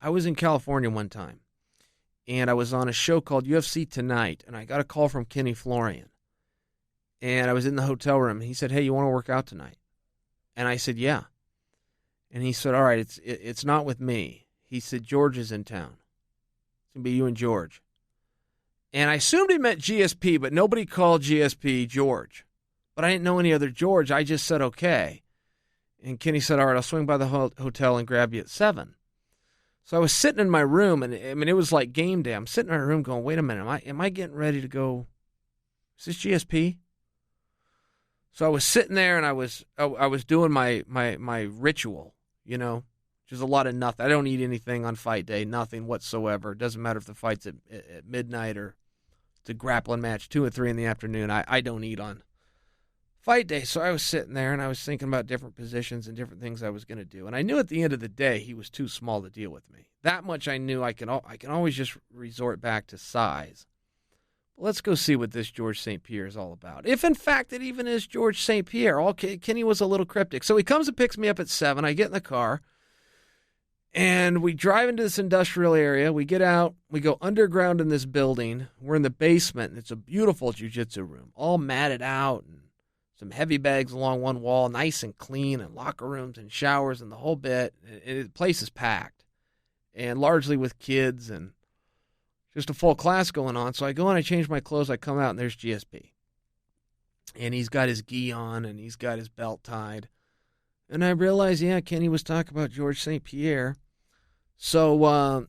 I was in California one time, and I was on a show called UFC Tonight, and I got a call from Kenny Florian. And I was in the hotel room, and he said, "Hey, you want to work out tonight?" And I said, "Yeah." And he said, "All right, it's not with me." He said, "George is in town. It's going to be you and George." And I assumed he meant GSP, but nobody called GSP George. But I didn't know any other George. I just said, okay. And Kenny said, "All right, I'll swing by the hotel and grab you at 7. So I was sitting in my room, and I mean, it was like game day. I'm sitting in my room going, wait a minute, am I getting ready to go? Is this GSP? So I was sitting there, and I was doing my ritual, which is a lot of nothing. I don't eat anything on fight day, nothing whatsoever. It doesn't matter if the fight's at midnight or it's a grappling match 2 or 3 in the afternoon. I don't eat on fight day. So I was sitting there, and I was thinking about different positions and different things I was going to do. And I knew at the end of the day he was too small to deal with me. That much I knew. I can always just resort back to size. But let's go see what this Georges St-Pierre is all about. If, in fact, it even is Georges St-Pierre. Kenny was a little cryptic. So he comes and picks me up at 7. I get in the car, and we drive into this industrial area. We get out. We go underground in this building. We're in the basement, and it's a beautiful jiu-jitsu room, all matted out, and some heavy bags along one wall, nice and clean, and locker rooms and showers and the whole bit. The place is packed, and largely with kids and just a full class going on. So I go in, I change my clothes, I come out, and there's GSP. And he's got his gi on, and he's got his belt tied. And I realize, Kenny was talking about Georges St-Pierre. So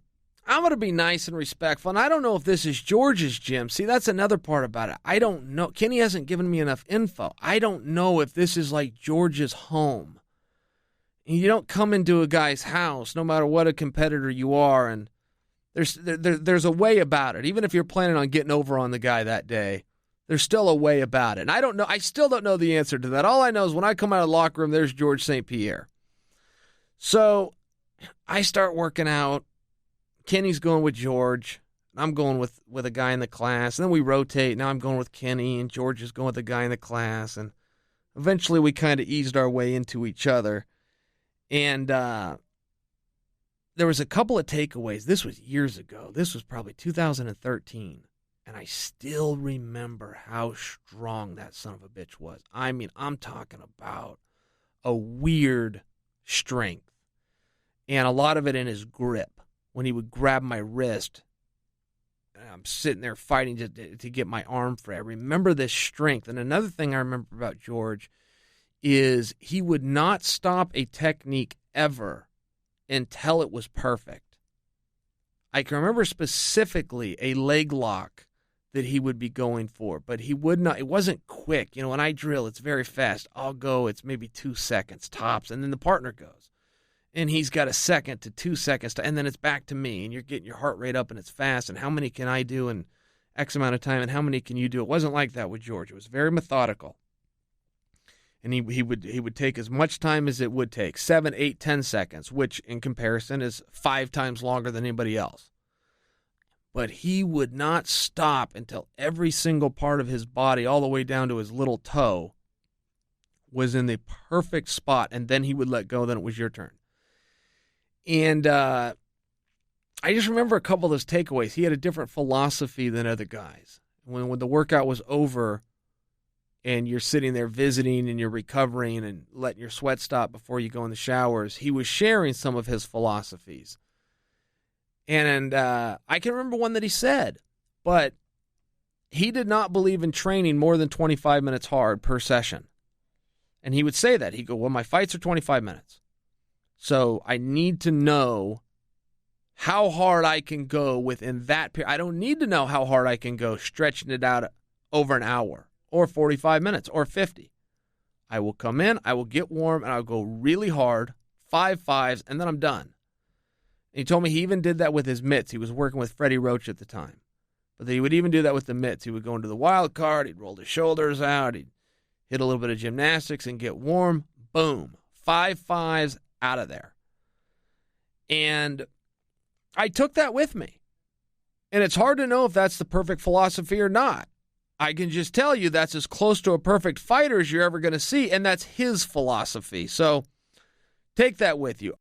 I'm going to be nice and respectful. And I don't know if this is George's gym. See, that's another part about it. I don't know. Kenny hasn't given me enough info. I don't know if this is like George's home. And you don't come into a guy's house, no matter what a competitor you are, and there's a way about it. Even if you're planning on getting over on the guy that day, there's still a way about it. And I don't know. I still don't know the answer to that. All I know is when I come out of the locker room, there's Georges St-Pierre. So I start working out. Kenny's going with George. I'm going with a guy in the class. And then we rotate. Now I'm going with Kenny, and George is going with the guy in the class. And eventually we kind of eased our way into each other. And there was a couple of takeaways. This was years ago. This was probably 2013. And I still remember how strong that son of a bitch was. I mean, I'm talking about a weird strength. And a lot of it in his grip. When he would grab my wrist, I'm sitting there fighting to get my arm free. I remember this strength. And another thing I remember about George is he would not stop a technique ever until it was perfect. I can remember specifically a leg lock that he would be going for, but he would not. It wasn't quick. When I drill, it's very fast. I'll go, it's maybe 2 seconds tops, and then the partner goes. And he's got a second to 2 seconds, and then it's back to me, and you're getting your heart rate up, and it's fast, and how many can I do in X amount of time, and how many can you do? It wasn't like that with George. It was very methodical. And he would take as much time as it would take, 7, 8, 10 seconds, which in comparison is 5 times longer than anybody else. But he would not stop until every single part of his body, all the way down to his little toe, was in the perfect spot, and then he would let go, then it was your turn. And I just remember a couple of those takeaways. He had a different philosophy than other guys. When the workout was over and you're sitting there visiting and you're recovering and letting your sweat stop before you go in the showers, he was sharing some of his philosophies. And I can remember one that he said, but he did not believe in training more than 25 minutes hard per session. And he would say that. He'd go, well, my fights are 25 minutes. So I need to know how hard I can go within that period. I don't need to know how hard I can go stretching it out over an hour or 45 minutes or 50. I will come in, I will get warm, and I'll go really hard, 5 5s, and then I'm done. And he told me he even did that with his mitts. He was working with Freddie Roach at the time. But he would even do that with the mitts. He would go into the wild card, he'd roll his shoulders out, he'd hit a little bit of gymnastics and get warm. Boom. 5 5s. Out of there. And I took that with me. And it's hard to know if that's the perfect philosophy or not. I can just tell you that's as close to a perfect fighter as you're ever going to see, and that's his philosophy. So take that with you.